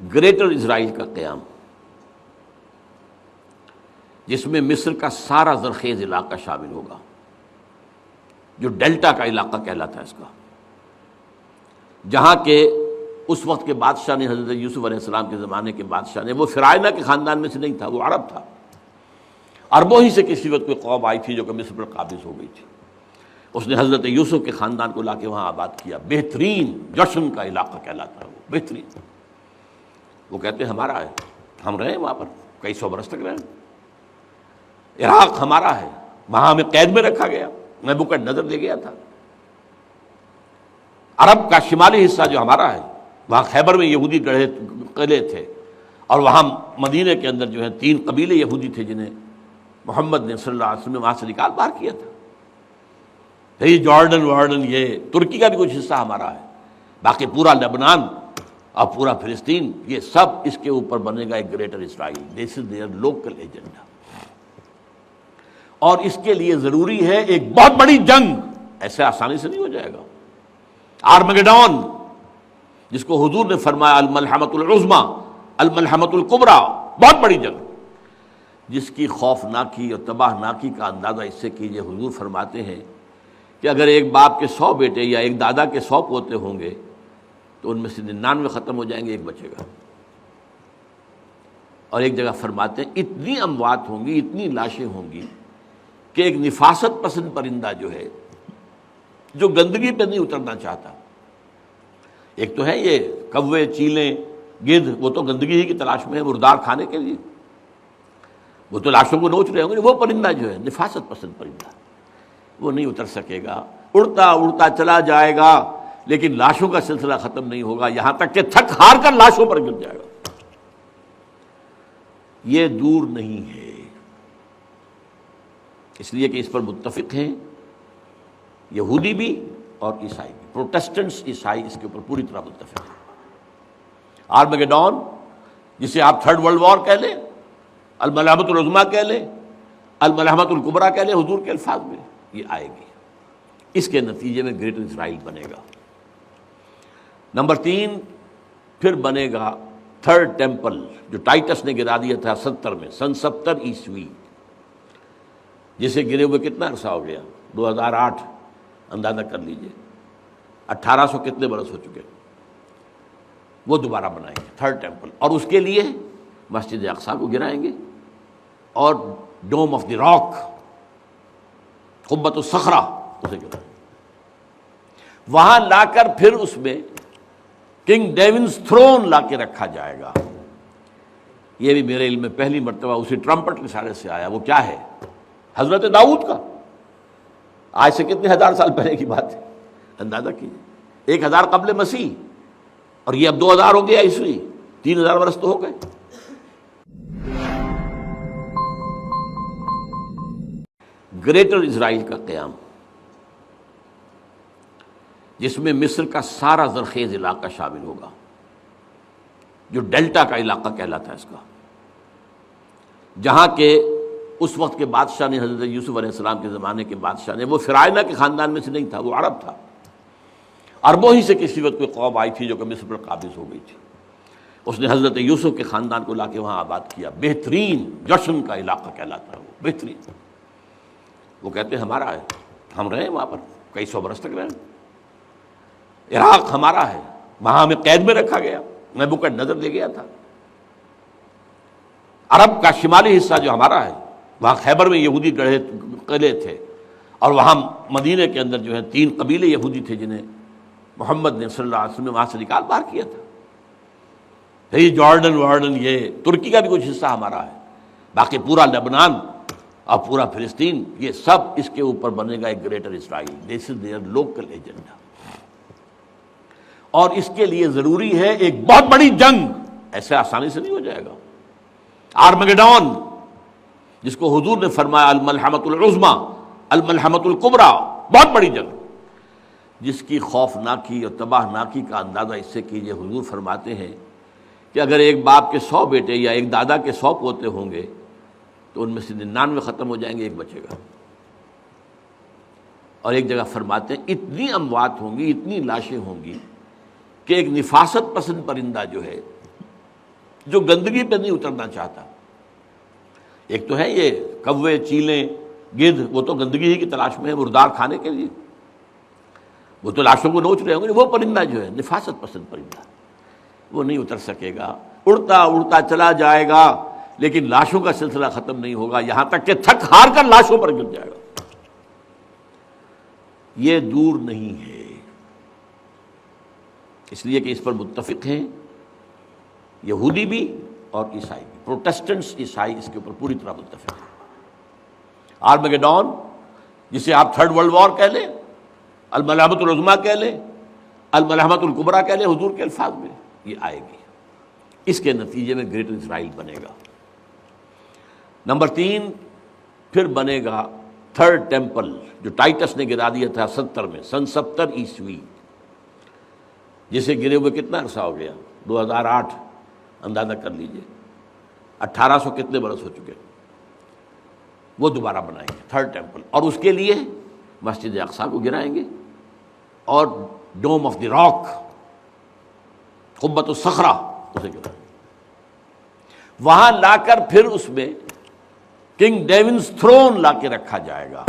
Greater اسرائیل کا قیام، جس میں مصر کا سارا زرخیز علاقہ شامل ہوگا، جو ڈیلٹا کا علاقہ کہلاتا ہے اس کا، جہاں کے اس وقت کے بادشاہ نے، حضرت یوسف علیہ السلام کے زمانے کے بادشاہ نے، وہ فرعونہ کے خاندان میں سے نہیں تھا، وہ عرب تھا، عربوں ہی سے کسی وقت کوئی قوم آئی تھی جو کہ مصر پر قابض ہو گئی تھی، اس نے حضرت یوسف کے خاندان کو لا کے وہاں آباد کیا، بہترین جشن کا علاقہ کہلاتا ہے وہ، بہترین۔ وہ کہتے ہیں ہمارا ہے، ہم رہے وہاں پر کئی سو برس تک رہے، عراق ہمارا ہے، وہاں ہمیں قید میں رکھا گیا، نبوکدنضر دے گیا تھا، عرب کا شمالی حصہ جو ہمارا ہے، وہاں خیبر میں یہودی قلعے تھے، اور وہاں مدینے کے اندر جو ہے 3 قبیلے یہودی تھے جنہیں محمد نے صلی اللہ علیہ وسلم نے وہاں سے نکال باہر کیا تھا۔ یہ جارڈن یہ ترکی کا بھی کچھ حصہ ہمارا ہے، باقی پورا لبنان اور پورا فلسطین، یہ سب اس کے اوپر بنے گا ایک greater Israel, this is there local agenda. اور اس کے لیے ضروری ہے ایک بہت بڑی جنگ، ایسے آسانی سے نہیں ہو جائے گا۔ آرمگیڈون، جس کو حضور نے فرمایا الملحمۃ العظمی، الملحمۃ الکبریٰ، بہت بڑی جنگ، جس کی خوفناکی اور تباہ ناکی کا اندازہ اس سے کیجئے، حضور فرماتے ہیں کہ اگر ایک باپ کے 100 بیٹے یا ایک دادا کے 100 پوتے ہوں گے تو ان میں سے 99 ختم ہو جائیں گے، ایک بچے گا۔ اور ایک جگہ فرماتے ہیں اتنی اموات ہوں گی، اتنی لاشیں ہوں گی کہ ایک نفاست پسند پرندہ جو ہے، جو گندگی پہ نہیں اترنا چاہتا، ایک تو ہے یہ کوے، چیلیں، گدھ، وہ تو گندگی ہی کی تلاش میں ہے مردار کھانے کے لیے، وہ تو لاشوں کو نوچ رہے ہوں گے، وہ پرندہ جو ہے نفاست پسند پرندہ، وہ نہیں اتر سکے گا، اڑتا اڑتا چلا جائے گا، لیکن لاشوں کا سلسلہ ختم نہیں ہوگا، یہاں تک کہ تھک ہار کر لاشوں پر گر جائے گا۔ یہ دور نہیں ہے، اس لیے کہ اس پر متفق ہیں یہودی بھی اور عیسائی بھی، پروٹسٹنٹس عیسائی اس کے اوپر پوری طرح متفق ہیں۔ آرمگیڈون، جسے آپ 3rd ورلڈ وار کہہ لیں، الملحمۃ العظمی کہہ لیں، الملحمۃ الکبریٰ کہہ لیں حضور کے الفاظ میں، یہ آئے گی، اس کے نتیجے میں گریٹر اسرائیل بنے گا۔ نمبر 3 پھر بنے گا 3rd ٹیمپل، جو ٹائٹس نے گرا دیا تھا 70 میں، سن 70 عیسوی، جسے گرے ہوئے کتنا عرصہ ہو گیا، 2008، اندازہ کر لیجئے 1800 کتنے برس ہو چکے، وہ دوبارہ بنائیں گے 3rd ٹیمپل، اور اس کے لیے مسجد اقصیٰ کو گرائیں گے، اور ڈوم آف دی راک، قبۃ الصخرہ، اسے گرائیں گے، وہاں لا کر پھر اس میں کنگ ڈیونز تھرون لا کے رکھا جائے گا۔ یہ بھی میرے علم میں پہلی مرتبہ اسی ٹرمپٹ کے اشارے سے آیا، وہ کیا ہے؟ حضرت داؤد کا، آج سے کتنے 1000 سال پہلے کی بات ہے، اندازہ کیجیے، 1000 قبل مسیح، اور یہ اب 2000 ہو گیا عیسوی، 3000 برس تو ہو گئے۔ گریٹر اسرائیل کا قیام، جس میں مصر کا سارا زرخیز علاقہ شامل ہوگا، جو ڈیلٹا کا علاقہ کہلاتا ہے اس کا، جہاں کے اس وقت کے بادشاہ نے، حضرت یوسف علیہ السلام کے زمانے کے بادشاہ نے، وہ فرعونہ کے خاندان میں سے نہیں تھا، وہ عرب تھا، عربوں ہی سے کسی وقت کوئی قوم آئی تھی جو کہ مصر پر قابض ہو گئی تھی، اس نے حضرت یوسف کے خاندان کو لا کے وہاں آباد کیا، بہترین جشن کا علاقہ کہلاتا ہے وہ، بہترین۔ وہ کہتے ہیں ہمارا ہے، ہم رہے وہاں پر کئی سو برس تک رہے، عراق ہمارا ہے، وہاں ہمیں قید میں رکھا گیا، نبوکدنضر دے گیا تھا، عرب کا شمالی حصہ جو ہمارا ہے، وہاں خیبر میں یہودی قلعے تھے، اور وہاں مدینے کے اندر جو ہے 3 قبیلے یہودی تھے جنہیں محمد نے صلی اللہ علیہ وسلم نے وہاں سے نکال باہر کیا تھا۔ یہ جارڈن یہ ترکی کا بھی کچھ حصہ ہمارا ہے، باقی پورا لبنان اور پورا فلسطین، یہ سب اس کے اوپر بنے گا ایک greater Israel, this is there local agenda. اور اس کے لیے ضروری ہے ایک بہت بڑی جنگ، ایسے آسانی سے نہیں ہو جائے گا۔ آرمگیڈون، جس کو حضور نے فرمایا الملحمۃ العظمی، الملحمۃ الکبریٰ، بہت بڑی جنگ، جس کی خوفناکی اور تباہ ناکی کا اندازہ اس سے کیجئے، حضور فرماتے ہیں کہ اگر ایک باپ کے 100 بیٹے یا ایک دادا کے 100 پوتے ہوں گے تو ان میں سے 99 ختم ہو جائیں گے، ایک بچے گا۔ اور ایک جگہ فرماتے ہیں اتنی اموات ہوں گی، اتنی لاشیں ہوں گی کہ ایک نفاست پسند پرندہ جو ہے، جو گندگی پہ نہیں اترنا چاہتا. ایک تو ہے یہ کوے، چیلیں، گدھ، وہ تو گندگی ہی کی تلاش میں ہے مردار کھانے کے لیے، وہ تو لاشوں کو نوچ رہے ہوں گے. وہ پرندہ جو ہے نفاست پسند پرندہ، وہ نہیں اتر سکے گا، اڑتا اڑتا چلا جائے گا، لیکن لاشوں کا سلسلہ ختم نہیں ہوگا، یہاں تک کہ تھک ہار کر لاشوں پر گر جائے گا. یہ دور نہیں ہے، اس لیے کہ اس پر متفق ہیں یہودی بھی اور عیسائی بھی. پروٹسٹنٹس، عیسائی اس کے اوپر پوری طرح متفق ہیں. آرمیگیڈون، جسے آپ تھرڈ ورلڈ وار کہہ لیں، الملحمۃ العظمیٰ کہہ لیں، الملحمۃ الکبریٰ کہہ لیں حضور کے الفاظ میں، یہ آئے گی. اس کے نتیجے میں گریٹر اسرائیل بنے گا. نمبر 3، پھر بنے گا تھرڈ ٹیمپل، جو ٹائٹس نے گرا دیا تھا 70 میں، سن 70 عیسوی، جسے گرے ہوئے کتنا عرصہ ہو گیا؟ 2008. اندازہ کر لیجئے 1800 کتنے برس ہو چکے. وہ دوبارہ بنائیں گے تھرڈ ٹیمپل، اور اس کے لیے مسجد اقصیٰ کو گرائیں گے اور ڈوم آف دی راک، قبۃ الصخرہ، اسے گرائیں گے. وہاں لا کر پھر اس میں کنگ ڈیونز تھرون لا کے رکھا جائے گا.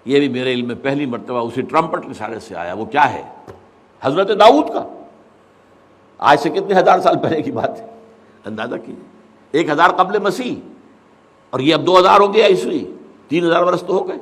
یہ بھی میرے علم میں پہلی مرتبہ اسی ٹرمپٹ کے اشارے سے آیا. وہ کیا ہے؟ حضرت داؤد کا. آج سے کتنے ہزار سال پہلے کی بات ہے، اندازہ کیجیے. 1000 قبل مسیح، اور یہ اب 2000 ہو گیا عیسوی، 3000 برس تو ہو گئے.